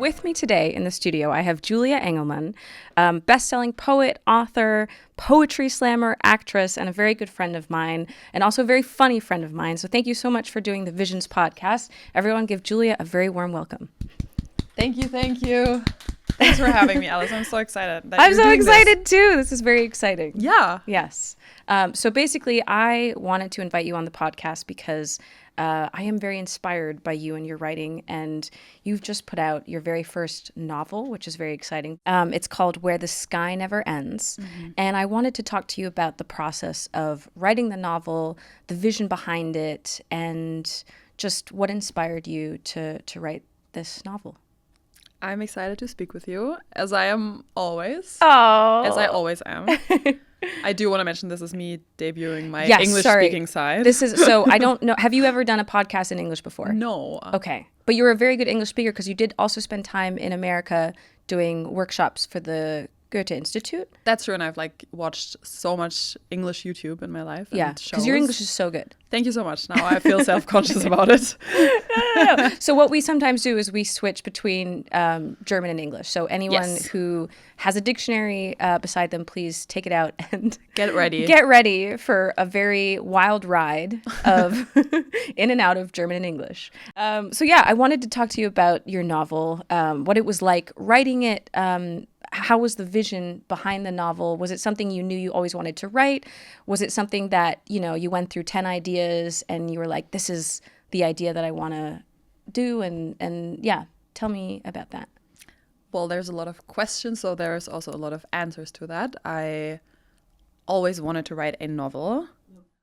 With me today in the studio, I have Julia Engelman, best-selling poet, author, poetry slammer, actress, and a very good friend of mine, and also a very funny friend of mine. So thank you so much for doing the Visions podcast. Everyone give Julia a very warm welcome. Thank you. Thanks for having me, Alice. I'm so excited. I'm so excited too. This is very exciting. Yeah. Yes. So basically, I wanted to invite you on the podcast because I am very inspired by you and your writing, and you've just put out your very first novel, which is very exciting. It's called Where the Sky Never Ends, and I wanted to talk to you about the process of writing the novel, the vision behind it, and just what inspired you to write this novel. I'm excited to speak with you, as I am always. Oh, as I always am. I do want to mention this is me debuting my Yes, English-speaking side. This is so. I don't know. Have you ever done a podcast in English before? No. Okay, but you're a very good English speaker because you did also spend time in America doing workshops for the Goethe Institute. That's true, and I've watched so much English YouTube in my life. Yeah, because your English is so good. Thank you so much. Now I feel self-conscious about it. No. So what we sometimes do is we switch between German and English. So anyone who has a dictionary beside them, please take it out and Get ready. Get ready for a very wild ride of in and out of German and English. So yeah, I wanted to talk to you about your novel, what it was like writing it. How was the vision behind the novel? Was it something you knew you always wanted to write? Was it something that, you went through 10 ideas and you were like, this is the idea that I want to do? And yeah, tell me about that. Well, there's a lot of questions, so there's also a lot of answers to that. I always wanted to write a novel,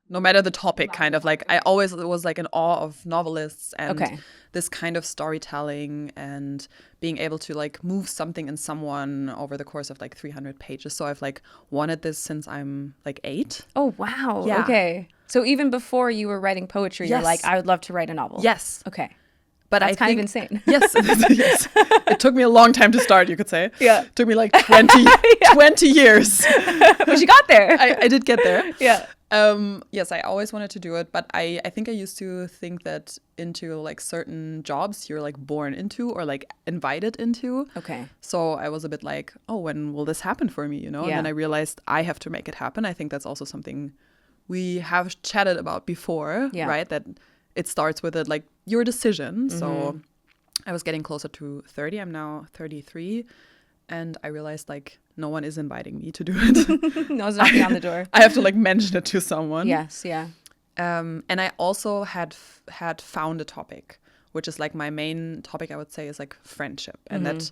no matter the topic, kind of. I always was in awe of novelists and this kind of storytelling and being able to move something in someone over the course of 300 pages. So I've wanted this since I'm 8. Oh, wow. Yeah. Okay. So even before you were writing poetry, you're like, I would love to write a novel. Yes. Okay. But That's kind of insane. Yes, yes. It took me a long time to start, you could say. Yeah. It took me 20 years. But you got there. I did get there. Yeah. Yes, I always wanted to do it, but I think I used to think that into certain jobs you're born into or invited into. Okay. So I was a bit oh, when will this happen for me, And then I realized I have to make it happen. I think that's also something we have chatted about before, right? That it starts with your decision. So I was getting closer to 30. I'm now 33. And I realized no one is inviting me to do it. No one's knocking on the door. I have to mention it to someone. Yes, yeah. And I also had found a topic, which is my main topic, I would say, is friendship. And that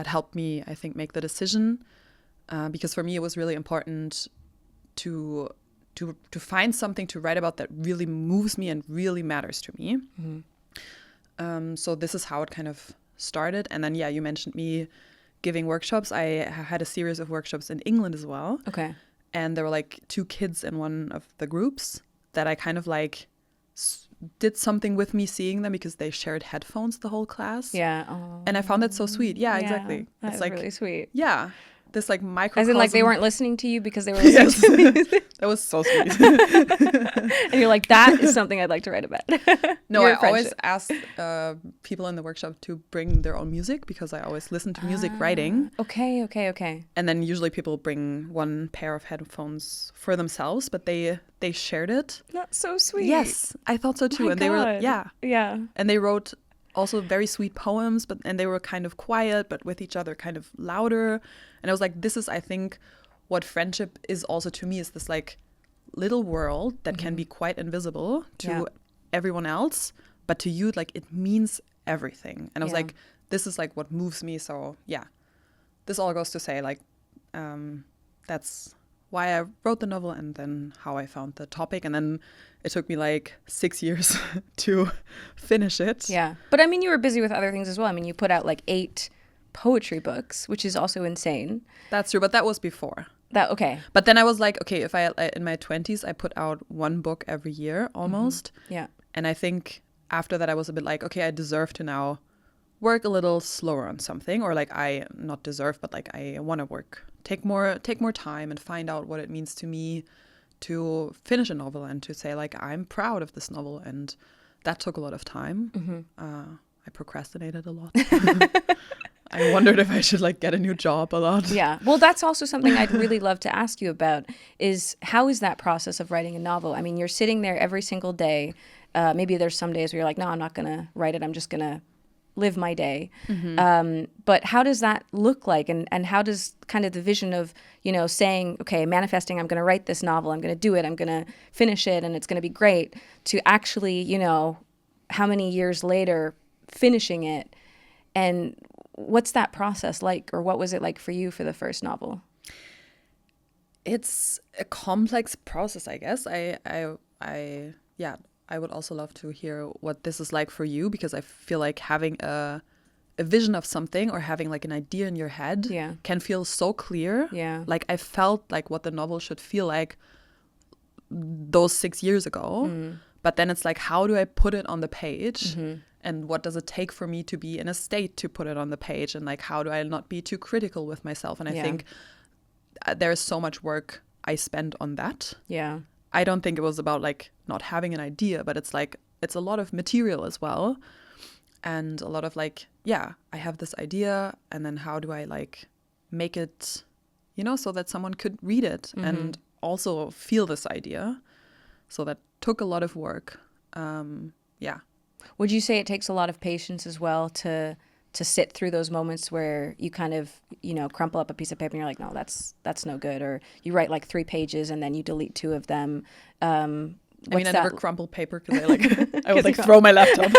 helped me, I think, make the decision. Because for me, it was really important to find something to write about that really moves me and really matters to me. So this is how it kind of started. And then, you mentioned me giving workshops. I had a series of workshops in England as well. Okay. And there were 2 kids in one of the groups that I kind of did something with me seeing them because they shared headphones the whole class. Yeah. Oh. And I found that so sweet. Yeah, exactly. That's really sweet. Yeah. This microcosm. As in they weren't listening to you because they were listening to music. That was so sweet. And you're like, that is something I'd like to write about. No, I always ask people in the workshop to bring their own music because I always listen to music writing. Okay. And then usually people bring one pair of headphones for themselves, but they shared it. That's so sweet. Yes, I thought so too. And they were Yeah. And they wrote also very sweet poems, and they were kind of quiet, but with each other kind of louder. And I was this is, I think, what friendship is also to me, is this little world that can be quite invisible to everyone else, but to you, it means everything. And I was this is what moves me. So yeah, this all goes to say that's why I wrote the novel and then how I found the topic. And then it took me 6 years to finish it. Yeah. But I mean, you were busy with other things as well. I mean, you put out 8 poetry books, which is also insane. That's true. But that was before. Okay. But then I was okay, if I, in my 20s, I put out 1 book every year almost. Yeah. And I think after that, I was a bit okay, I deserve to now work a little slower on something, or I not deserve, but I want to take more time and find out what it means to me to finish a novel and to say I'm proud of this novel. And that took a lot of time. I procrastinated a lot. I wondered if I should like get a new job a lot. Yeah. Well, that's also something I'd really love to ask you about is how is that process of writing a novel? I mean, you're sitting there every single day. Maybe there's some days where you're like, no, I'm not going to write it. I'm just going to live my day. But how does that look like? And how does kind of the vision of, you know, saying, okay, manifesting, I'm going to write this novel, I'm going to do it, I'm going to finish it, and it's going to be great, to actually, you know, how many years later finishing it, and what's that process like, or what was it like for you for the first novel? It's a complex process, I guess. I would also love to hear what this is like for you, because I feel like having a vision of something or having like an idea in your head can feel so clear. Yeah. Like I felt like what the novel should feel like those 6 years ago. But then it's like, how do I put it on the page? And what does it take for me to be in a state to put it on the page? And like, how do I not be too critical with myself? And I think there's so much work I spent on that. Yeah. I don't think it was about like not having an idea, but it's like, it's a lot of material as well. And a lot of like, yeah, I have this idea, and then how do I like make it, you know, so that someone could read it and also feel this idea. So that took a lot of work. Yeah. Would you say it takes a lot of patience as well to sit through those moments where you kind of, you know, crumple up a piece of paper and you're like, no, that's no good, or you write like 3 pages and then you delete 2 of them? I never crumple paper because I would like throw my laptop.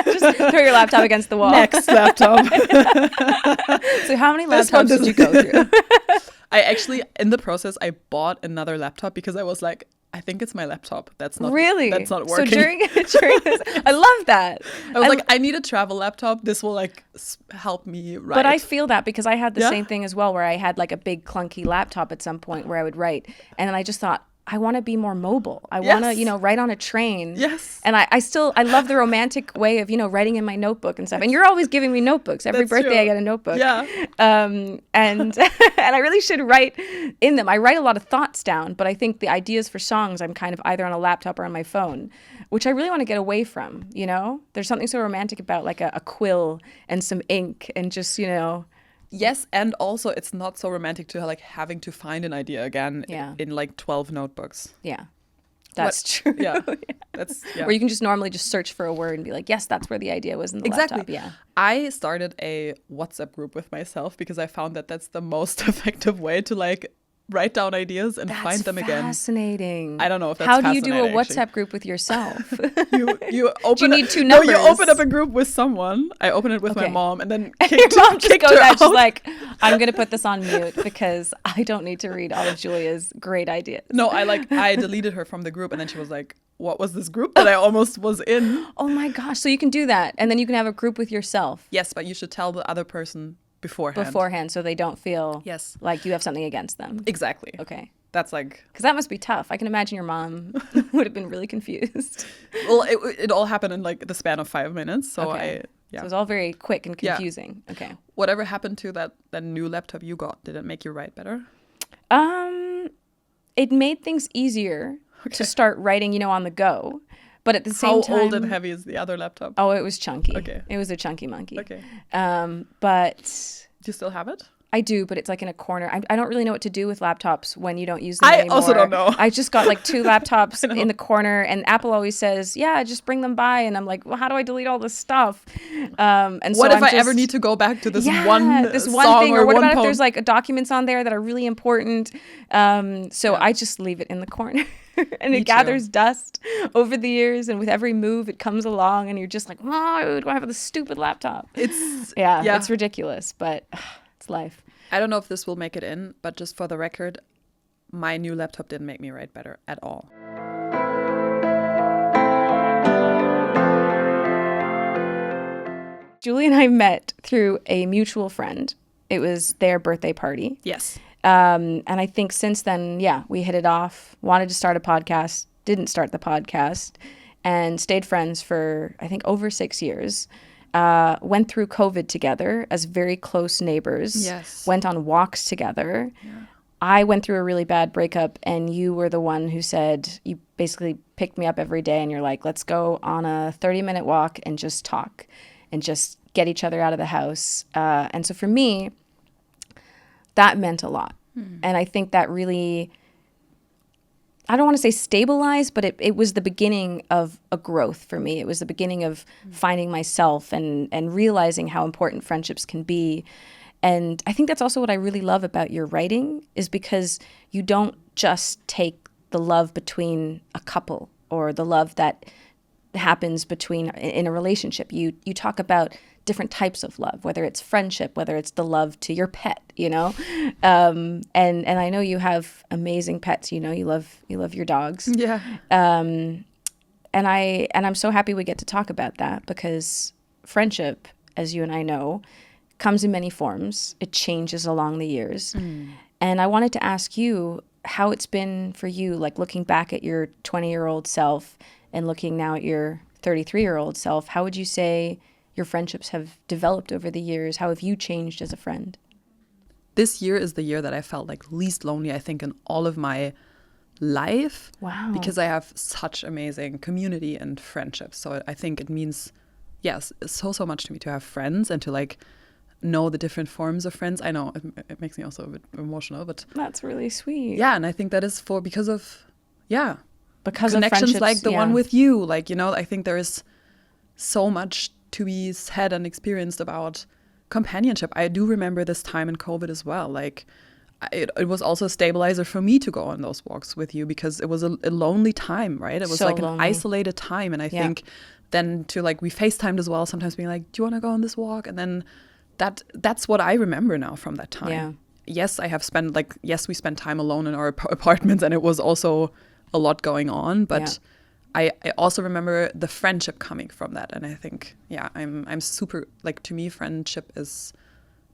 Just throw your laptop against the wall. Next laptop. So how many laptops did you go through? I actually, in the process, I bought another laptop because I was like, I think it's my laptop. That's not really. That's not working. So during this, I love that. I was like, I need a travel laptop. This will like help me write. But I feel that because I had the same thing as well, where I had like a big clunky laptop at some point where I would write, and then I just thought, I want to be more mobile. I want to, you know, write on a train. Yes. And I love the romantic way of, you know, writing in my notebook and stuff. And you're always giving me notebooks. Every birthday I get a notebook. Yeah. And and I really should write in them. I write a lot of thoughts down, but I think the ideas for songs I'm kind of either on a laptop or on my phone, which I really want to get away from, you know? There's something so romantic about like a quill and some ink and just, you know. Yes, and also it's not so romantic to like having to find an idea again in like 12 notebooks. Yeah. That's true. Yeah. That's where you can just normally just search for a word and be like, yes, that's where the idea was in the laptop. Yeah. I started a WhatsApp group with myself because I found that that's the most effective way to like write down ideas and find them again. Fascinating. I don't know if that's How do you do a fascinating, WhatsApp actually. group with yourself? you open do you need 2 numbers? No, you open up a group with someone. I open it with my mom, and then your mom just goes out. She's out. like, I'm gonna put this on mute because I don't need to read all of Julia's great ideas. No, I deleted her from the group, and then she was like, what was this group that I almost was in? Oh my gosh. So you can do that, and then you can have a group with yourself. Yes, but you should tell the other person beforehand, so they don't feel like you have something against them. Exactly. Okay. That's like, because that must be tough. I can imagine your mom would have been really confused. Well, it all happened in like the span of 5 minutes, so So it was all very quick and confusing. Okay. Whatever happened to that new laptop you got? Did it make you write better? It made things easier to start writing, you know, on the go. But at the same time, how old and heavy is the other laptop? Oh, it was chunky. Okay. It was a chunky monkey. Okay. But do you still have it? I do, but it's like in a corner. I don't really know what to do with laptops when you don't use them anymore. I also don't know. I just got like 2 laptops in the corner, and Apple always says, yeah, just bring them by. And I'm like, well, how do I delete all this stuff? And what so if I ever need to go back to this one song thing, or what about poem? if there's like documents on there that are really important? I just leave it in the corner. And it gathers dust over the years, and with every move it comes along, and you're just like, why do I have this stupid laptop? It's ridiculous, but it's life. I don't know if this will make it in, but just for the record, my new laptop didn't make me write better at all. Julie and I met through a mutual friend. It was their birthday party. Yes. And I think since then, we hit it off, wanted to start a podcast, didn't start the podcast, and stayed friends for, I think, over 6 years. Went through COVID together as very close neighbors. Yes. Went on walks together. Yeah. I went through a really bad breakup, and you were the one who said, you basically picked me up every day, and you're like, let's go on a 30-minute walk and just talk. and just get each other out of the house. And so for me, that meant a lot. And I think that really, I don't want to say stabilized, but it was the beginning of a growth for me. It was the beginning of finding myself and realizing how important friendships can be. And I think that's also what I really love about your writing, is because you don't just take the love between a couple or the love that happens between in a relationship. You talk about different types of love, whether it's friendship, whether it's the love to your pet, you know. And I know you have amazing pets. You know, you love your dogs. Yeah. And I'm so happy we get to talk about that, because friendship, as you and I know, comes in many forms. It changes along the years. And I wanted to ask you how it's been for you, like looking back at your 20-year-old self and looking now at your 33-year-old self. How would you say your friendships have developed over the years? How have you changed as a friend? This year is the year that I felt like least lonely, I think, in all of my life. Wow. Because I have such amazing community and friendships. So I think it means, yes, so much to me to have friends and to like know the different forms of friends. I know it makes me also a bit emotional, but that's really sweet. Yeah, and I think that is because of because connections of like the one with you. Like, you know, I think there is so much to be said and experienced about companionship. I do remember this time in COVID as well. Like, it was also a stabilizer for me to go on those walks with you, because it was a lonely time, right? It was so like lonely. An isolated time. And I think then to like, we FaceTimed as well, sometimes being like, do you want to go on this walk? And then that's what I remember now from that time. Yeah. Yes, I have spent we spent time alone in our apartments, and it was also a lot going on, but I also remember the friendship coming from that. And I think, I'm super, like, to me, friendship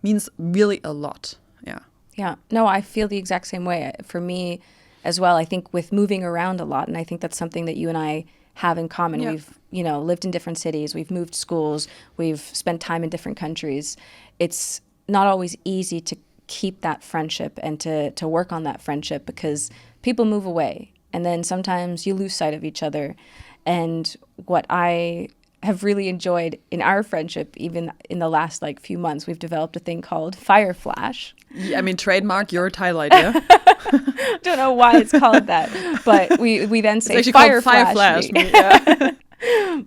means really a lot. Yeah. Yeah. No, I feel the exact same way. For me as well, I think with moving around a lot, and I think that's something that you and I have in common. Yeah. We've, lived in different cities, we've moved schools, we've spent time in different countries. It's not always easy to keep that friendship and to work on that friendship, because people move away. And then sometimes you lose sight of each other. And what I have really enjoyed in our friendship, even in the last few months, we've developed a thing called Fire Flash. Yeah, I mean, trademark your title idea. Don't know why it's called that, but we then say Fire Flash. Yeah.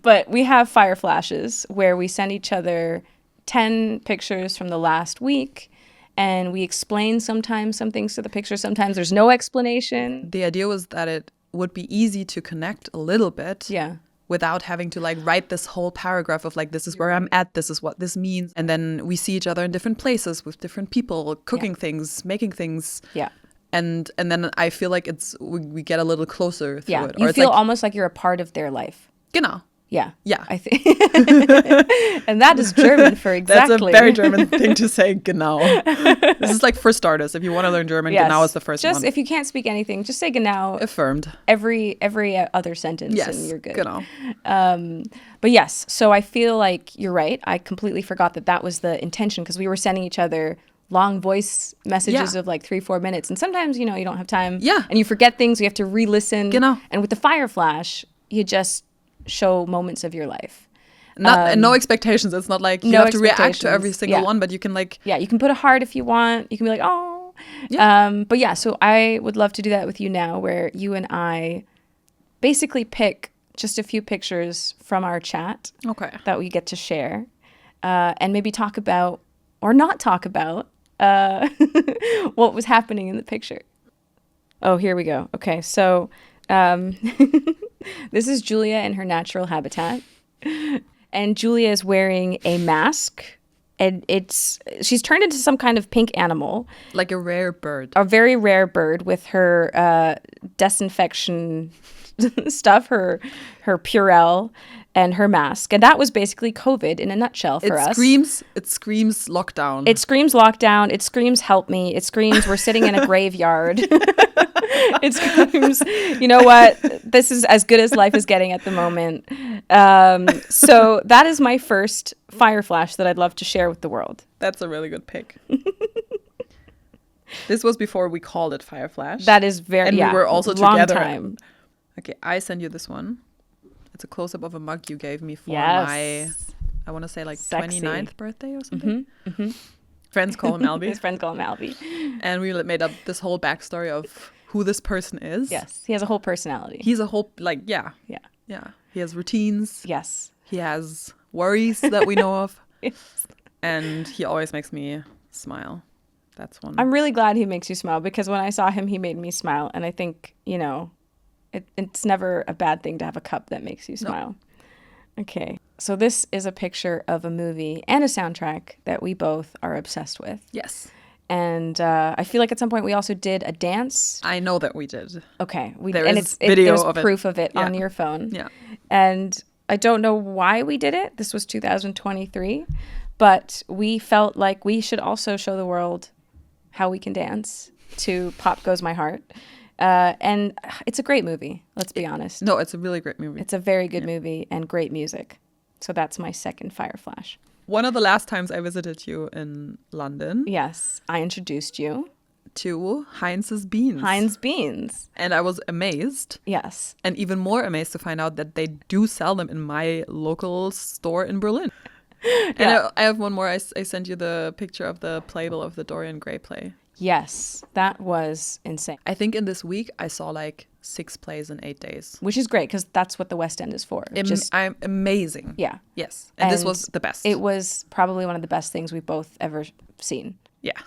But we have Fire Flashes where we send each other 10 pictures from the last week. And we explain sometimes some things to the picture. Sometimes there's no explanation. The idea was that it would be easy to connect a little bit. Yeah. Without having to write this whole paragraph of this is where I'm at, this is what this means. And then we see each other in different places with different people, cooking things, making things. Yeah. And then I feel like we get a little closer through it. You feel almost like you're a part of their life. Genau. Yeah. Yeah. I think. And that is German for exactly. That's a very German thing to say, genau. This is for starters. If you want to learn German, genau is the first one. Just if you can't speak anything, just say genau. Affirmed. Every other sentence, and you're good. Genau. But yes, so I feel like you're right. I completely forgot that was the intention, because we were sending each other long voice messages of 3-4 minutes. And sometimes, you don't have time. Yeah. And you forget things. You have to re-listen. Genau. And with the Fire Flash, you just show moments of your life. And no expectations. It's not like you have to react to every single one, but you can you can put a heart if you want. You can be like, oh. Yeah. But yeah, so I would love to do that with you now, where you and I basically pick just a few pictures from our chat that we get to share, and maybe talk about or not talk about what was happening in the picture. Oh, here we go. Okay, so this is Julia in her natural habitat. And Julia is wearing a mask. And she's turned into some kind of pink animal. Like a rare bird. A very rare bird with her disinfection stuff, her Purell, and her mask. And that was basically COVID in a nutshell for us. It screams lockdown. It screams lockdown. It screams help me. It screams we're sitting in a graveyard. It screams, you know what? This is as good as life is getting at the moment. So that is my first Fire Flash that I'd love to share with the world. That's a really good pick. This was before we called it Fire Flash. That is very, and we were also long together. Time. Okay, I send you this one. It's a close-up of a mug you gave me for I want to say like Sexy. 29th birthday or something. Friends call him Albie. His friends call him Albie. And we made up this whole backstory of who this person is. Yes, he has a whole personality. He's a whole, like, yeah. He has routines. Yes. He has worries that we know of. Yes. And he always makes me smile. That's one. I'm really glad he makes you smile, because when I saw him, he made me smile. And I think, it's never a bad thing to have a cup that makes you smile. No. Okay. So this is a picture of a movie and a soundtrack that we both are obsessed with. Yes. And I feel like at some point we also did a dance. I know that we did. Okay. There's video of it. There's proof of it on your phone. Yeah. And I don't know why we did it. This was 2023. But we felt like we should also show the world how we can dance to Pop Goes My Heart. And it's a great movie, let's be honest. No, it's a really great movie. It's a very good movie and great music. So that's my second Fire Flash. One of the last times I visited you in London. Yes, I introduced you to Heinz's Beans. Heinz Beans. And I was amazed. Yes. And even more amazed to find out that they do sell them in my local store in Berlin. And I have one more. I sent you the picture of the playbill of the Dorian Gray play. Yes, that was insane. I think in this week I saw like 6 plays in 8 days. Which is great, because that's what the West End is for. I'm amazing. Yeah. Yes. And this was the best. It was probably one of the best things we've both ever seen. Yeah.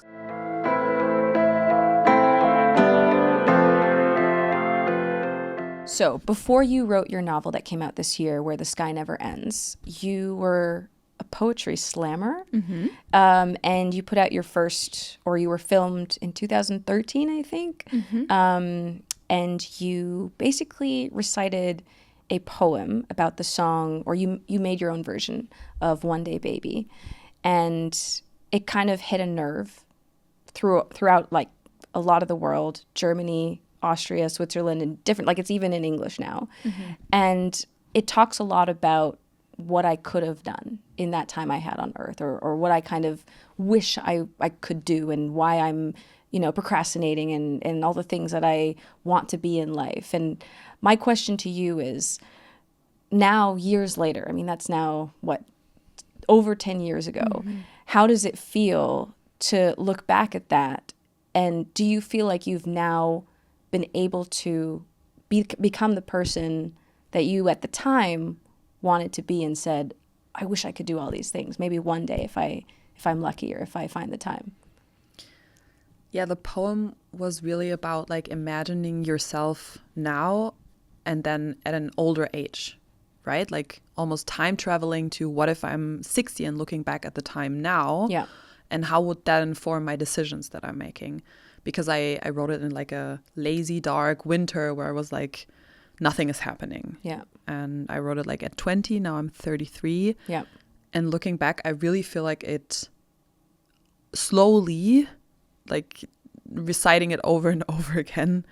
So before you wrote your novel that came out this year, Where the Sky Never Ends, you were a poetry slammer. Mm-hmm. And you put out your first, or you were filmed in 2013, I think. Mm-hmm. And you basically recited a poem about the song, or you made your own version of One Day Baby. And it kind of hit a nerve throughout like a lot of the world, Germany, Austria, Switzerland, and different, like it's even in English now. Mm-hmm. And it talks a lot about what I could have done in that time I had on Earth, or what I kind of wish I could do, and why I'm, procrastinating, and all the things that I want to be in life. And my question to you is, now, years later, I mean, that's now, over 10 years ago, mm-hmm. How does it feel to look back at that? And do you feel like you've now been able to become the person that you at the time wanted to be, and said, I wish I could do all these things, maybe one day if I'm lucky, or if I find the time? Yeah, the poem was really about like imagining yourself now and then at an older age, right? Like almost time traveling to what if I'm 60 and looking back at the time now. Yeah. And how would that inform my decisions that I'm making? Because I wrote it in like a lazy, dark winter where I was like, nothing is happening. Yeah. And I wrote it like at 20, now I'm 33. Yeah. And looking back, I really feel like it slowly, like reciting it over and over again,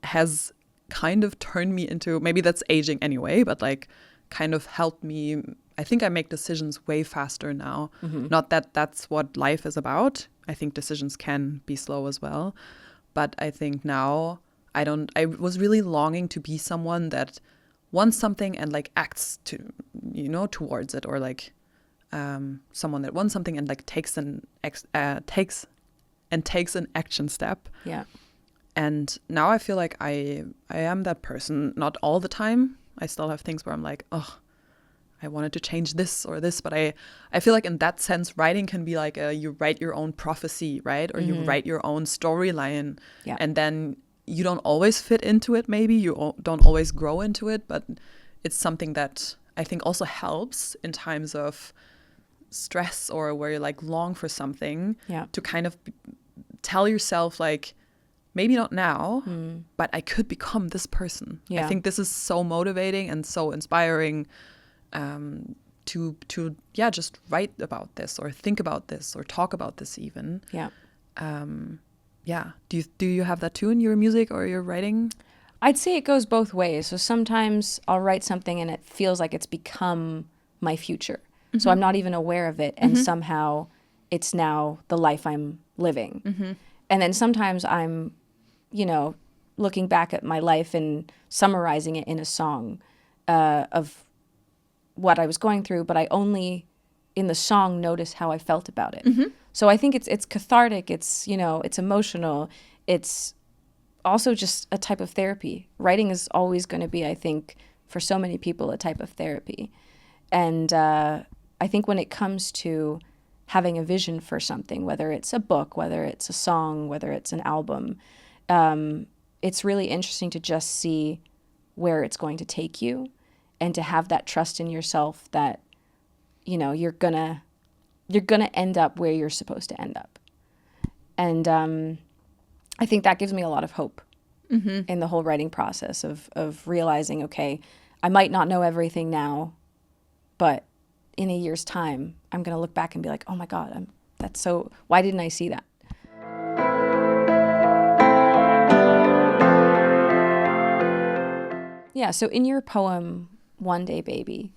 has kind of turned me into, maybe that's aging anyway, but like kind of helped me. I think I make decisions way faster now. Mm-hmm. Not that that's what life is about. I think decisions can be slow as well. But I think now I was really longing to be someone that wants something and like acts towards it, or like someone that wants something and like takes an action step. Yeah. And now I feel like I am that person, not all the time. I still have things where I'm like, oh, I wanted to change this or this, but I feel like in that sense, writing can be like you write your own prophecy, right? Or mm-hmm. you write your own storyline, and then you don't always fit into it. Maybe you don't always grow into it, but it's something that I think also helps in times of stress or where you like long for something, to kind of tell yourself like, maybe not now, but I could become this person. Yeah. I think this is so motivating and so inspiring, to just write about this or think about this or talk about this even. Yeah. Do you have that too in your music or your writing? I'd say it goes both ways. So sometimes I'll write something and it feels like it's become my future. Mm-hmm. So I'm not even aware of it, and mm-hmm. somehow it's now the life I'm living. Mm-hmm. And then sometimes I'm, looking back at my life and summarizing it in a song of what I was going through, but I only in the song notice how I felt about it. So I think it's cathartic, it's, you know, it's emotional, it's also just a type of therapy. Writing is always going to be, I think, for so many people, a type of therapy. And I think when it comes to having a vision for something, whether it's a book, whether it's a song, whether it's an album, it's really interesting to just see where it's going to take you and to have that trust in yourself that, you know, you're gonna end up where you're supposed to end up. And I think that gives me a lot of hope in the whole writing process of realizing, okay, I might not know everything now, but in a year's time, I'm going to look back and be like, oh my God, why didn't I see that? Yeah, so in your poem, One Day Baby,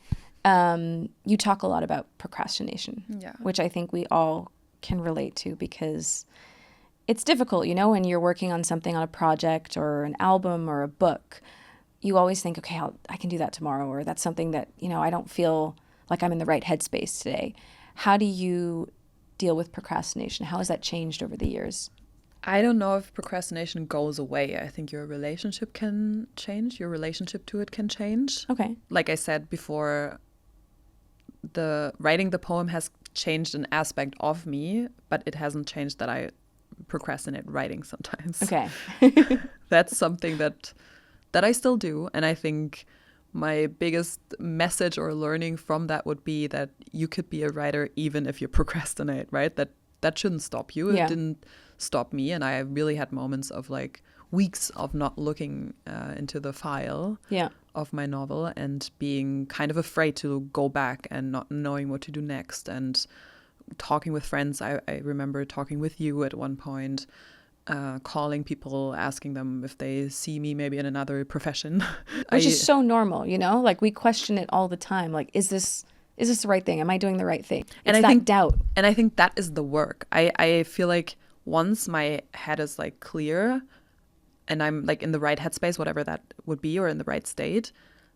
you talk a lot about procrastination, which I think we all can relate to because it's difficult, you know, when you're working on something, on a project or an album or a book, you always think, okay, I can do that tomorrow, or that's something that, you know, I don't feel like I'm in the right headspace today. How do you deal with procrastination? How has that changed over the years? I don't know if procrastination goes away. I think your relationship can change. Your relationship to it can change. Okay. Like I said before, writing the poem has changed an aspect of me, but it hasn't changed that I procrastinate writing sometimes. Okay. That's something that I still do. And I think my biggest message or learning from that would be that you could be a writer even if you procrastinate, right? That shouldn't stop you. Yeah. It didn't stop me. And I really had moments of like weeks of not looking into the file of my novel and being kind of afraid to go back and not knowing what to do next. And talking with friends, I remember talking with you at one point, calling people, asking them if they see me maybe in another profession. Which is so normal, you know? Like, we question it all the time. Like, is this the right thing? Am I doing the right thing? And I think doubt. And I think that is the work. I feel like once my head is like clear and I'm like in the right headspace, whatever that would be, or in the right state,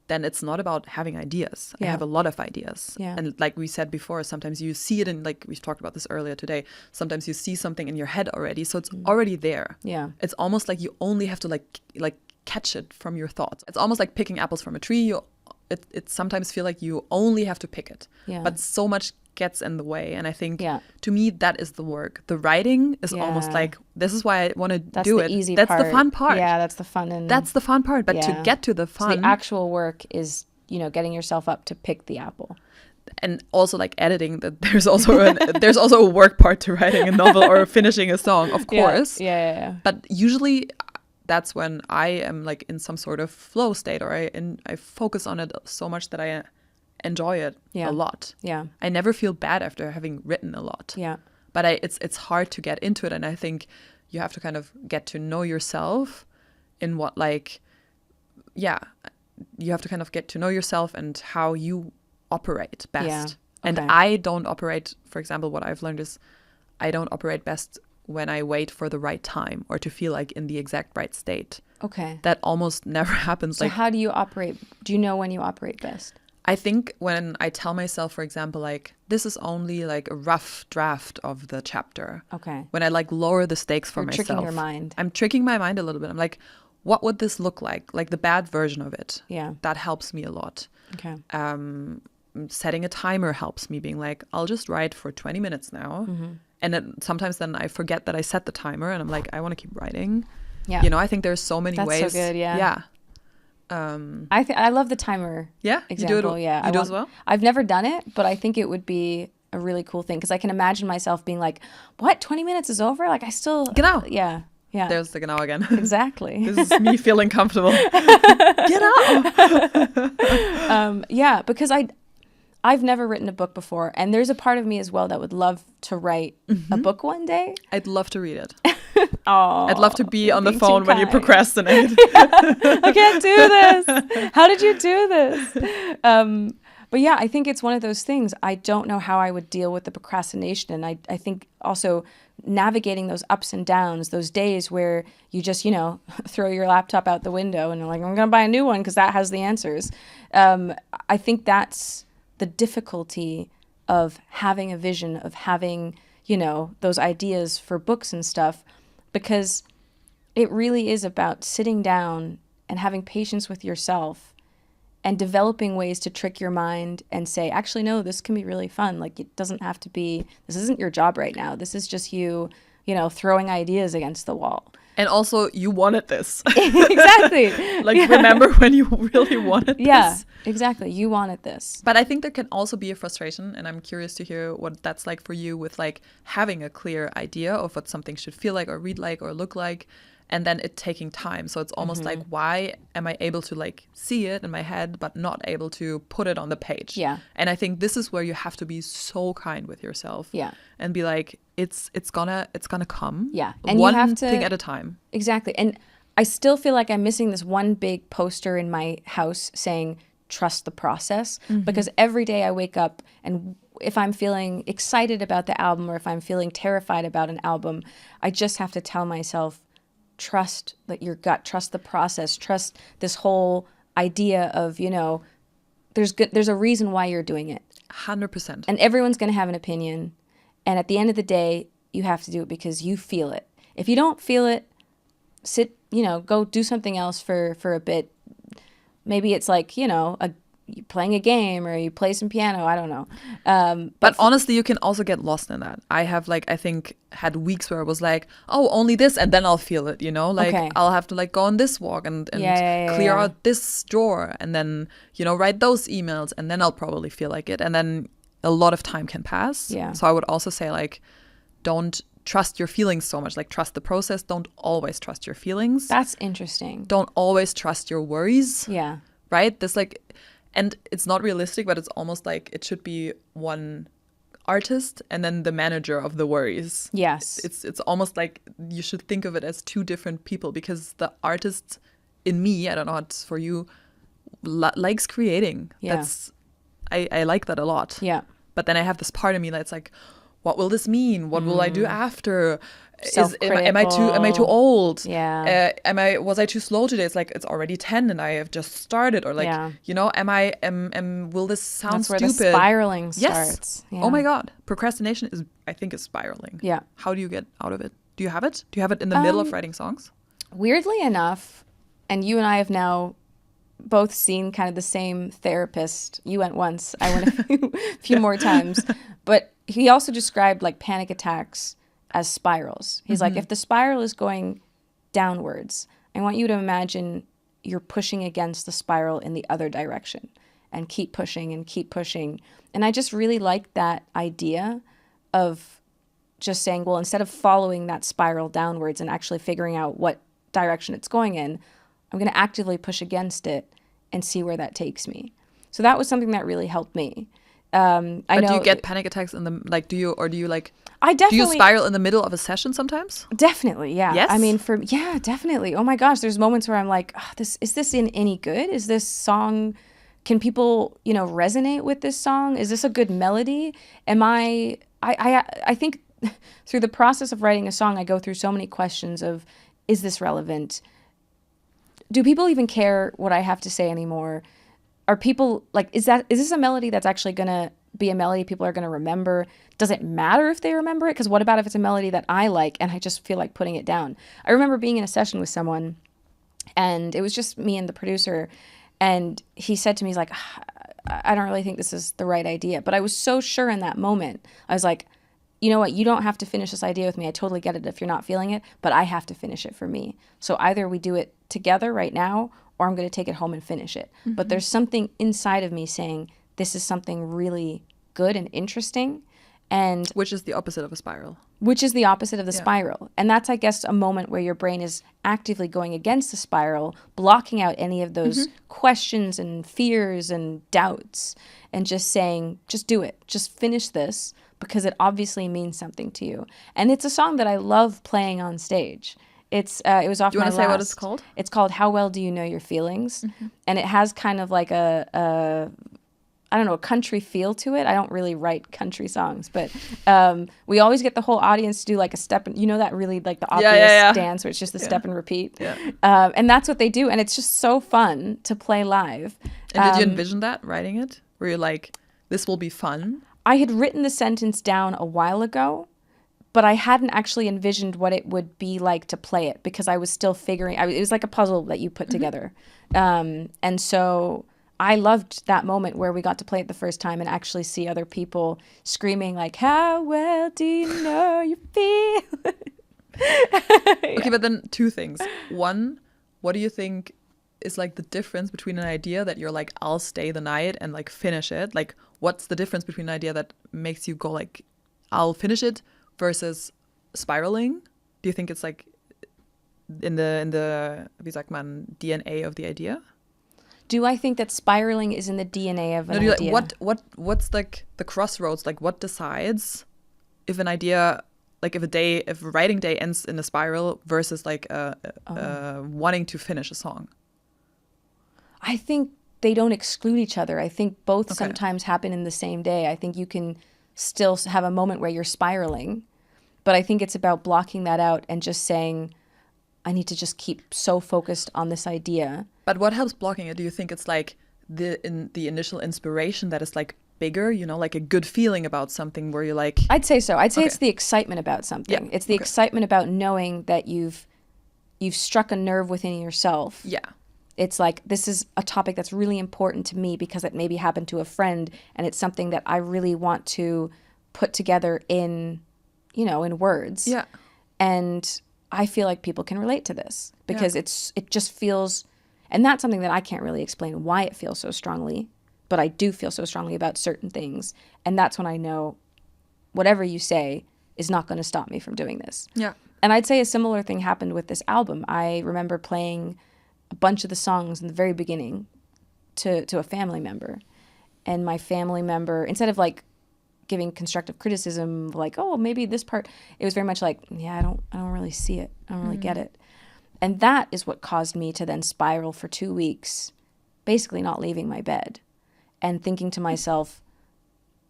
then it's not about having ideas. I have a lot of ideas. Yeah. And like we said before, sometimes you see it in, like we've talked about this earlier today, sometimes you see something in your head already. So it's already there. Yeah. It's almost like you only have to like catch it from your thoughts. It's almost like picking apples from a tree. It sometimes feel like you only have to pick it. Yeah. But so much gets in the way. And I think to me, that is the work. The writing is almost like, this is why I want to do it. Easy that's part. the fun part. Yeah, that's the fun. And that's the fun part. But to get to the fun. So the actual work is, you know, getting yourself up to pick the apple. And also like editing, that there's also a work part to writing a novel or finishing a song, of course. Yeah. But usually that's when I am like in some sort of flow state, or I focus on it so much that I enjoy it a lot. Yeah. I never feel bad after having written a lot. Yeah. But it's hard to get into it, and I think you have to kind of get to know yourself in what you have to kind of get to know yourself and how you operate best. Yeah. Okay. And I don't operate, for example, what I've learned is I don't operate best when I wait for the right time or to feel like in the exact right state. Okay. That almost never happens. So how do you operate? Do you know when you operate best? I think when I tell myself, for example, like, this is only like a rough draft of the chapter. Okay. When I like lower the stakes for myself. Tricking your mind. I'm tricking my mind a little bit. I'm like, what would this look like? Like the bad version of it. Yeah. That helps me a lot. Okay. Setting a timer helps me, being like, I'll just write for 20 minutes now. Mm-hmm. And then sometimes I forget that I set the timer and I'm like, I want to keep writing. Yeah. You know, I think there's so many ways. That's so good, yeah. Yeah. I love the timer. Yeah, example. You do it. Yeah, you do as well. I've never done it, but I think it would be a really cool thing because I can imagine myself being like, "What? 20 minutes is over? Like I still Genau. Yeah. There's the genau again. Exactly. This is me feeling comfortable. Get out. Yeah, because I've never written a book before, and there's a part of me as well that would love to write a book one day. I'd love to read it. Oh, I'd love to be on the phone when you procrastinate. I can't do this. How did you do this? But yeah, I think it's one of those things. I don't know how I would deal with the procrastination. And I think also navigating those ups and downs, those days where you just, throw your laptop out the window and you're like, I'm going to buy a new one because that has the answers. I think that's the difficulty of having a vision, of having, you know, those ideas for books and stuff, because it really is about sitting down and having patience with yourself and developing ways to trick your mind and say, actually, no, this can be really fun. Like, it doesn't have to be, this isn't your job right now. This is just you, you know, throwing ideas against the wall. And also, you wanted this. Exactly. Like, remember when you really wanted this? Yeah, exactly. You wanted this. But I think there can also be a frustration, and I'm curious to hear what that's like for you with like having a clear idea of what something should feel like or read like or look like, and then it taking time. So it's almost like, why am I able to like see it in my head but not able to put it on the page? Yeah. And I think this is where you have to be so kind with yourself. Yeah. And be like, it's gonna come. Yeah. And one you have to, thing at a time. Exactly. And I still feel like I'm missing this one big poster in my house saying, trust the process. Because every day I wake up, and if I'm feeling excited about the album or if I'm feeling terrified about an album, I just have to tell myself, trust that your gut, trust the process, trust this whole idea of, you know, there's a reason why you're doing it. 100%. And everyone's going to have an opinion. And at the end of the day, you have to do it because you feel it. If you don't feel it, you know, go do something else for a bit. Maybe it's like, you know, you playing a game or you play some piano. I don't know. But honestly, you can also get lost in that. I have like, I think had weeks where I was like, oh, only this, and then I'll feel it, you know, like I'll have to like go on this walk and clear out this drawer, and then, you know, write those emails, and then I'll probably feel like it. And then a lot of time can pass. Yeah. So I would also say like, don't trust your feelings so much. Like, trust the process. Don't always trust your feelings. That's interesting. Don't always trust your worries. Yeah. Right? There's like, and it's not realistic, but it's almost like it should be one artist and then the manager of the worries. Yes. It's almost like you should think of it as two different people, because the artist in me, I don't know how it's for you, likes creating. Yeah. I like that a lot. Yeah. But then I have this part of me that's like, what will this mean? What will I do after? Am I too old? Yeah. Was I too slow today? It's like, it's already 10 and I have just started. Or like, you know, will this sound That's where stupid? the spiraling Yes. starts. Yeah. Oh my God. Procrastination I think is spiraling. Yeah. How do you get out of it? Do you have it? Do you have it in the middle of writing songs? Weirdly enough, and you and I have now both seen kind of the same therapist. You went once, I went a few more times. But he also described like panic attacks as spirals. He's like, if the spiral is going downwards, I want you to imagine you're pushing against the spiral in the other direction, and keep pushing and keep pushing. And I just really like that idea of just saying, well, instead of following that spiral downwards and actually figuring out what direction it's going in, I'm going to actively push against it and see where that takes me. So that was something that really helped me. But do you get panic attacks in the, like, do you I definitely, do you spiral in the middle of a session sometimes? Definitely, yeah. Yes? I mean, definitely. Oh my gosh, there's moments where I'm like, is this in any good? Is this song, can people, you know, resonate with this song? Is this a good melody? I think through the process of writing a song, I go through so many questions of, is this relevant? Do people even care what I have to say anymore? Are people like, is this a melody that's actually going to be a melody people are going to remember? Does it matter if they remember it? Because what about if it's a melody that I like and I just feel like putting it down? I remember being in a session with someone, and it was just me and the producer, and he said to me, he's like, I don't really think this is the right idea. But I was so sure in that moment. I was like, you know what? You don't have to finish this idea with me. I totally get it if you're not feeling it, but I have to finish it for me. So either we do it together right now, or I'm going to take it home and finish it. But there's something inside of me saying, this is something really good and interesting. And which is the opposite of a spiral. Which is the opposite of the spiral. And that's, I guess, a moment where your brain is actively going against the spiral, blocking out any of those questions and fears and doubts, and just saying, just do it. Just finish this, because it obviously means something to you. And it's a song that I love playing on stage. It was off my last. Do you want to say what it's called? It's called How Well Do You Know Your Feelings? And it has kind of like a country feel to it. I don't really write country songs, but we always get the whole audience to do like a step, and you know that really like the obvious dance where it's just the step and repeat. Yeah. And that's what they do, and it's just so fun to play live. And did you envision that, writing it? Were you like, this will be fun? I had written the sentence down a while ago, but I hadn't actually envisioned what it would be like to play it because I was still figuring. It was like a puzzle that you put together, and so I loved that moment where we got to play it the first time and actually see other people screaming like, "How well do you know you feel?" Okay, but then two things. One, what do you think is like the difference between an idea that you're like, I'll stay the night and like finish it? Like, what's the difference between an idea that makes you go like, I'll finish it versus spiraling? Do you think it's like in the wie sagt man, DNA of the idea? Do I think that spiraling is in the DNA of an idea? What's like the crossroads? Like, what decides if an idea, like if a writing day ends in a spiral versus like wanting to finish a song? I think they don't exclude each other. I think both sometimes happen in the same day. I think you can still have a moment where you're spiraling, but I think it's about blocking that out and just saying, I need to just keep so focused on this idea. But what helps blocking it? Do you think it's like the initial inspiration that is like bigger, you know, like a good feeling about something where you're like... I'd say so. I'd say it's the excitement about something. Yeah. It's the excitement about knowing that you've struck a nerve within yourself. Yeah. It's like, this is a topic that's really important to me because it maybe happened to a friend, and it's something that I really want to put together in, you know, in words. Yeah. And I feel like people can relate to this because it just feels, and that's something that I can't really explain why it feels so strongly, but I do feel so strongly about certain things. And that's when I know whatever you say is not going to stop me from doing this. Yeah. And I'd say a similar thing happened with this album. I remember playing a bunch of the songs in the very beginning to a family member. And my family member, instead of like giving constructive criticism, like, oh, maybe this part, it was very much like, yeah, I don't really see it. I don't really get it. And that is what caused me to then spiral for 2 weeks, basically not leaving my bed and thinking to myself,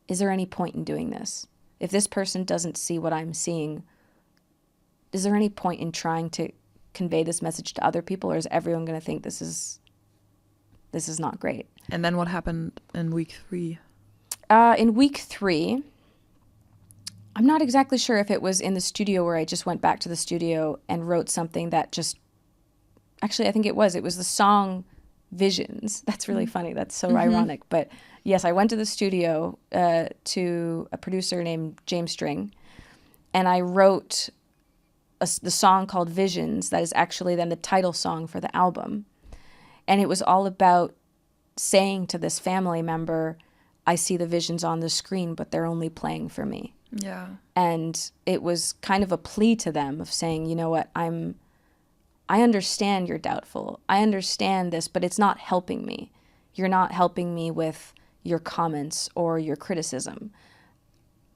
is there any point in doing this? If this person doesn't see what I'm seeing, is there any point in trying to convey this message to other people, or is everyone going to think this is not great? And then what happened in week 3? In week 3, I'm not exactly sure if it was in the studio where I just went back to the studio and wrote something that just, actually I think it was the song Visions. That's really funny. That's so ironic. But yes, I went to the studio to a producer named James String, and I wrote the song called Visions that is actually then the title song for the album. And it was all about saying to this family member, I see the visions on the screen, but they're only playing for me. Yeah. And it was kind of a plea to them of saying, you know what, I understand you're doubtful. I understand this, but it's not helping me. You're not helping me with your comments or your criticism.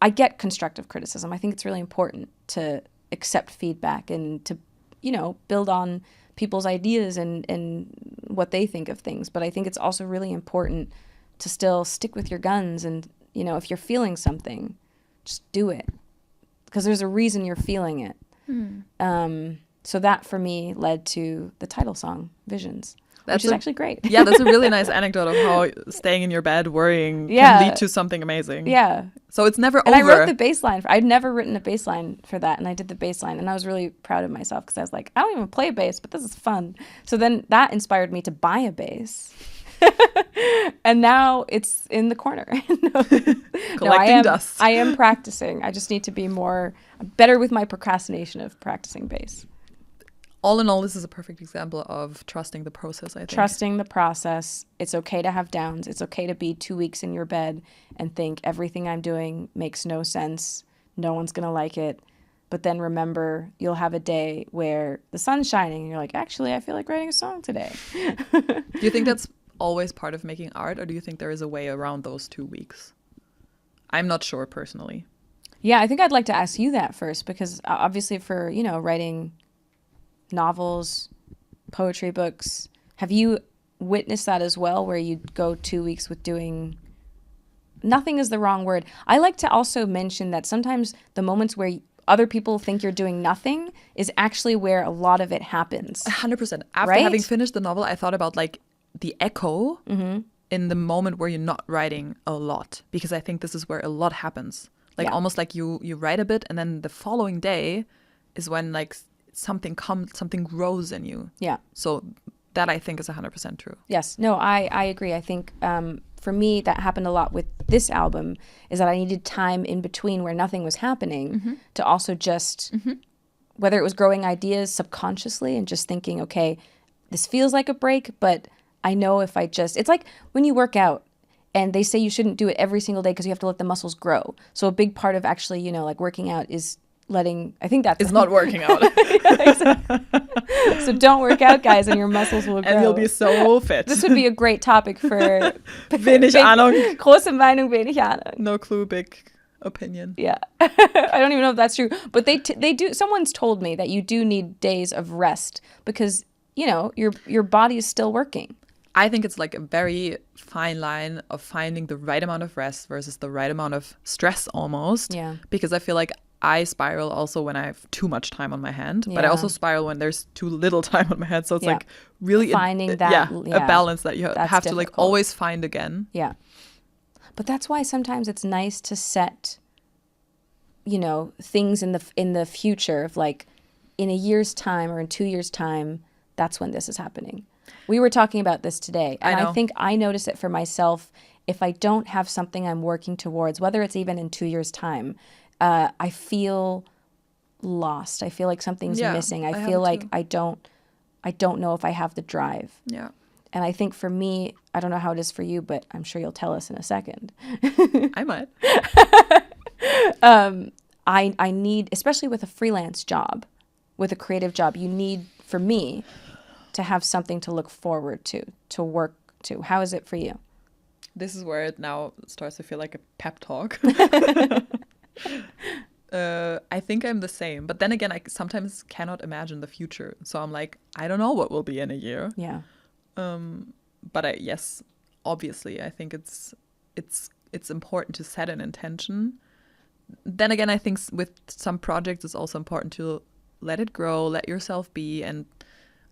I get constructive criticism. I think it's really important to accept feedback and to, you know, build on people's ideas and what they think of things. But I think it's also really important to still stick with your guns. And, you know, if you're feeling something, just do it. Because there's a reason you're feeling it. So that for me led to the title song, Visions, which is actually great. Yeah, that's a really nice anecdote of how staying in your bed worrying can lead to something amazing. Yeah. So it's never and over. I wrote the bass line. I'd never written a bass line for that, and I did the bass line, and I was really proud of myself because I was like, I don't even play bass, but this is fun. So then that inspired me to buy a bass. And now it's in the corner. Collecting dust. I am practicing. I just need to be better with my procrastination of practicing bass. All in all, this is a perfect example of trusting the process, I think. Trusting the process. It's okay to have downs. It's okay to be 2 weeks in your bed and think everything I'm doing makes no sense. No one's going to like it. But then remember, you'll have a day where the sun's shining and you're like, actually, I feel like writing a song today. Do you think that's always part of making art, or do you think there is a way around those 2 weeks? I'm not sure personally. Yeah, I think I'd like to ask you that first, because obviously for, you know, writing novels, poetry books, have you witnessed that as well, where you go 2 weeks with doing nothing is the wrong word. I like to also mention that sometimes the moments where other people think you're doing nothing is actually where a lot of it happens. 100%. After having finished the novel, I thought about like the echo in the moment where you're not writing a lot, because I think this is where a lot happens. Like Yeah. almost like you write a bit and then the following day is when like something grows in you. Yeah. So that I think is 100% true. Yes. No, I agree. I think for me, that happened a lot with this album, is that I needed time in between where nothing was happening to also just, whether it was growing ideas subconsciously and just thinking, okay, this feels like a break, but I know if I just, it's like when you work out and they say you shouldn't do it every single day because you have to let the muscles grow. So a big part of actually, you know, like working out is letting, I think that's It's not working out. So don't work out, guys, and your muscles will grow. And you'll be so fit. This would be a great topic for Wenig Ahnung. Große Meinung, wenig Ahnung. No clue, big opinion. Yeah. I don't even know if that's true. But they do, someone's told me that you do need days of rest because, you know, your body is still working. I think it's like a very fine line of finding the right amount of rest versus the right amount of stress almost. Yeah. Because I feel like I spiral also when I have too much time on my hand, but I Yeah. also spiral when there's too little time on my hand. So it's Yeah. like really Finding that, a balance that you that's have to like difficult. always find again. Yeah. But that's why sometimes it's nice to set, you know, things in the future of like in a year's time or in 2 years' time, that's when this is happening. We were talking about this today, and I know. I think I notice it for myself. If I don't have something I'm working towards, whether it's even in 2 years' time, I feel lost. I feel like something's Yeah, missing. I I have feel it like too. I don't know if I have the drive. Yeah. And I think for me, I don't know how it is for you, but I'm sure you'll tell us in a second. I might. I need, especially with a freelance job, with a creative job, you need, for me, to have something to look forward to work to. How is it for you? This is where it now starts to feel like a pep talk. I think I'm the same. But then again, I sometimes cannot imagine the future. So I'm like, I don't know what will be in a year. Yeah. But yes, obviously, I think it's important to set an intention. Then again, I think with some projects, it's also important to let it grow, let yourself be. And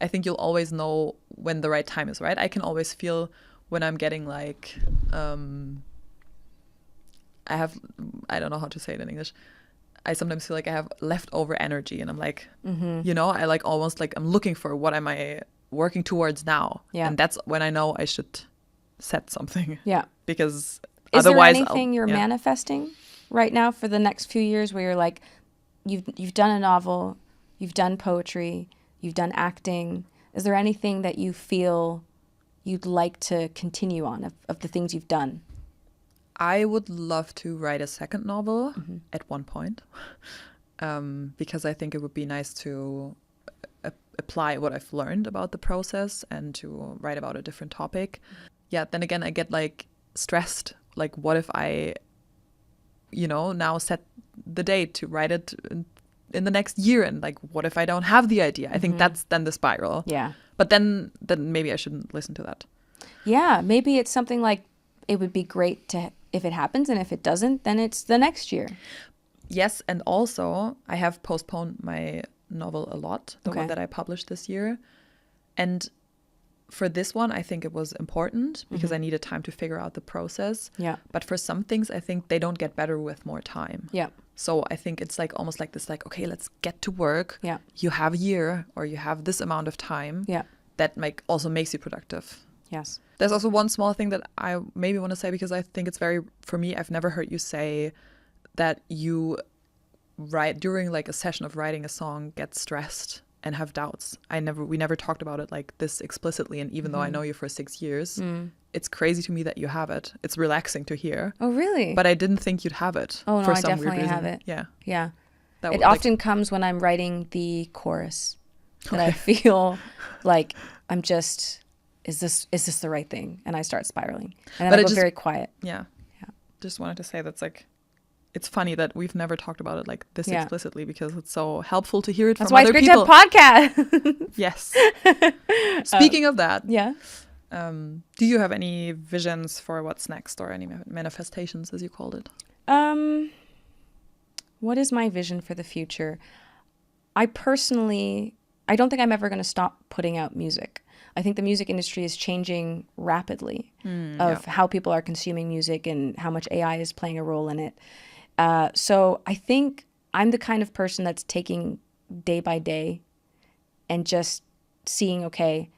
I think you'll always know when the right time is, right? I can always feel when I'm getting like, I don't know how to say it in English. I sometimes feel like I have leftover energy and I'm like, you know, I like almost like I'm looking for what am I working towards now. Yeah. And that's when I know I should set something. Yeah. Because Is there otherwise anything you're manifesting right now for the next few years where you're like, you've done a novel, you've done poetry, you've done acting. Is there anything that you feel you'd like to continue on of the things you've done? I would love to write a second novel at one point, because I think it would be nice to apply what I've learned about the process and to write about a different topic. Yeah, then again, I get like stressed. Like, what if I, you know, now set the date to write it in the next year, and like, what if I don't have the idea? I think that's then the spiral. Yeah. But then maybe I shouldn't listen to that. Yeah, maybe it's something like it would be great to, if it happens, and if it doesn't, then it's the next year. Yes, and also I have postponed my novel a lot, the Okay. one that I published this year. And for this one, I think it was important because I needed time to figure out the process. Yeah. But for some things, I think they don't get better with more time. Yeah. So I think it's like almost like this, like, okay, let's get to work. Yeah. You have a year or you have this amount of time. Yeah. That also makes you productive. Yes. There's also one small thing that I maybe want to say, because I think it's very, for me, I've never heard you say that you write during like a session of writing a song, get stressed and have doubts. We never talked about it like this explicitly. And even though I know you for 6 years, it's crazy to me that you have it. It's relaxing to hear. Oh, really? But I didn't think you'd have it. Oh, no, for I some weird definitely reason. have it. Yeah. Yeah. That It would, like- often comes when I'm writing the chorus that I feel like I'm just, is this the right thing? And I start spiraling. And then But I it go just- very quiet. Yeah. Yeah. Just wanted to say that's like, it's funny that we've never talked about it like this Yeah. explicitly, because it's so helpful to hear it That's from why other it's great people. to have podcasts. Yes. Speaking of that, Yeah. do you have any visions for what's next, or any manifestations, as you called it? What is my vision for the future? I personally I don't think I'm ever going to stop putting out music. I think the music industry is changing rapidly of how people are consuming music and how much AI is playing a role in it. So I think I'm the kind of person that's taking day by day and just seeing, okay,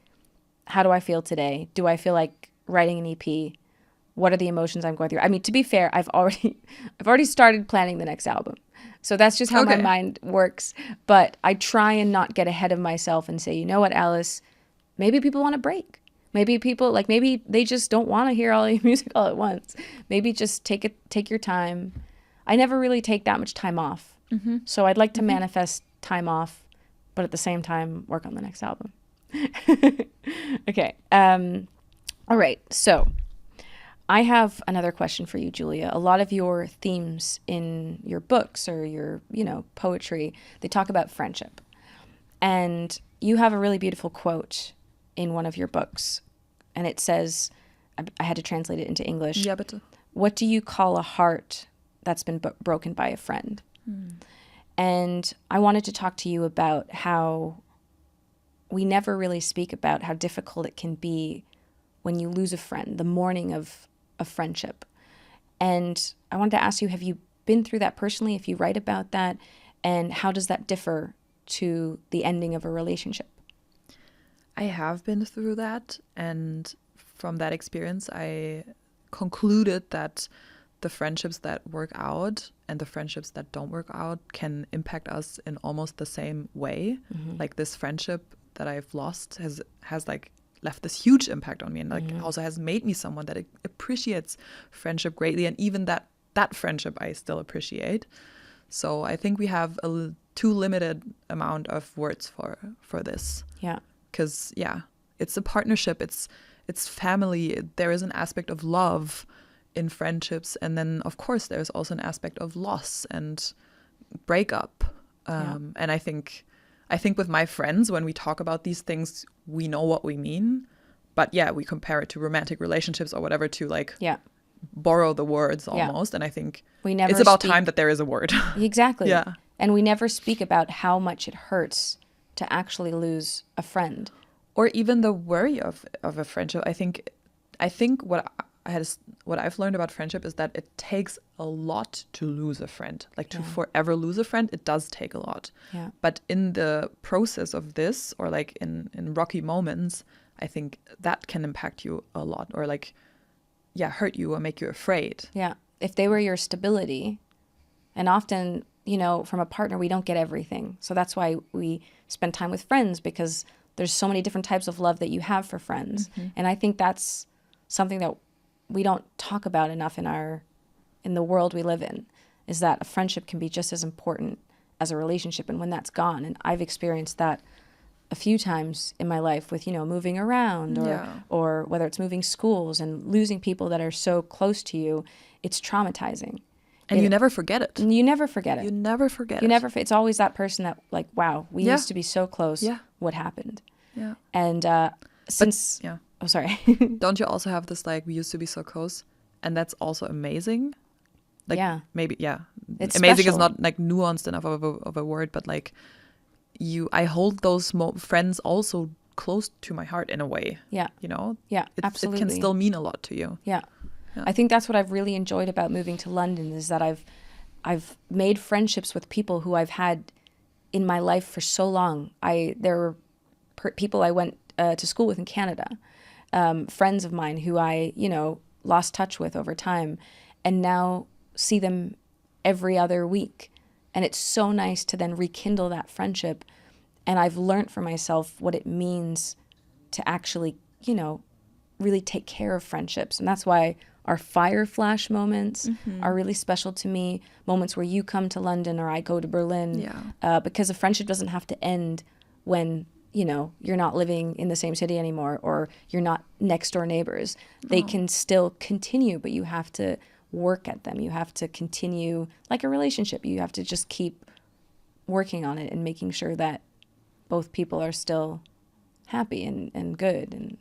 how do I feel today? Do I feel like writing an EP? What are the emotions I'm going through? I mean, to be fair, I've already started planning the next album. So that's just how my mind works. But I try and not get ahead of myself and say, you know what, Alice, maybe people want a break. Maybe people maybe they just don't want to hear all your music all at once. Maybe just take your time. I never really take that much time off. So I'd like to manifest time off, but at the same time work on the next album. Okay. All right. So I have another question for you, Julia. A lot of your themes in your books or your, poetry, they talk about friendship. And you have a really beautiful quote in one of your books. And it says, I had to translate it into English. Ja, bitte. What do you call a heart that's been broken by a friend? And I wanted to talk to you about how we never really speak about how difficult it can be when you lose a friend, the mourning of friendship. And I wanted to ask you, have you been through that personally, if you write about that, and how does that differ to the ending of a relationship? I have been through that, and from that experience, I concluded that the friendships that work out and the friendships that don't work out can impact us in almost the same way. Like this friendship that I've lost has like left this huge impact on me, and like also has made me someone that appreciates friendship greatly, and even that friendship I still appreciate. So I think we have a too limited amount of words for this. Yeah. Because it's a partnership, it's family. There is an aspect of love in friendships, and then of course there's also an aspect of loss and breakup. And I think with my friends, when we talk about these things, we know what we mean. But we compare it to romantic relationships or whatever to borrow the words almost. And I think it's about time that there is a word. Exactly. Yeah. And we never speak about how much it hurts to actually lose a friend. Or even the worry of a friendship. I think what I've learned about friendship is that it takes a lot to lose a friend. Like to forever lose a friend, it does take a lot. Yeah. But in the process of this, or like in rocky moments, I think that can impact you a lot, or hurt you or make you afraid. Yeah. If they were your stability, and often, from a partner, we don't get everything. So that's why we spend time with friends, because there's so many different types of love that you have for friends. And I think that's something that we don't talk about enough in the world we live in, is that a friendship can be just as important as a relationship. And when that's gone, and I've experienced that a few times in my life with, moving around or whether it's moving schools and losing people that are so close to you, it's traumatizing. And you never forget it. You never forget it. You never forget it. It's always that person that wow, we used to be so close. Yeah. What happened? Yeah. And oh, sorry. Don't you also have this we used to be so close, and that's also amazing? Maybe It's amazing special. is not nuanced enough of a word, but I hold those friends also close to my heart in a way. Yeah. Yeah, absolutely. It can still mean a lot to you. Yeah. I think that's what I've really enjoyed about moving to London, is that I've made friendships with people who I've had in my life for so long. There were people I went to school with in Canada, friends of mine who I, lost touch with over time, and now see them every other week. And it's so nice to then rekindle that friendship. And I've learned for myself what it means to actually, really take care of friendships. And that's why our fire flash moments are really special to me. Moments where you come to London or I go to Berlin. Because a friendship doesn't have to end when, you're not living in the same city anymore, or you're not next door neighbors. They can still continue, but you have to work at them. You have to continue like a relationship. You have to just keep working on it and making sure that both people are still happy and good. And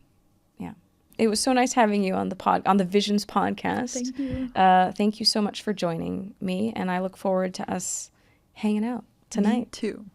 it was so nice having you on the Visions podcast. Thank you. Thank you so much for joining me, and I look forward to us hanging out tonight. Me too.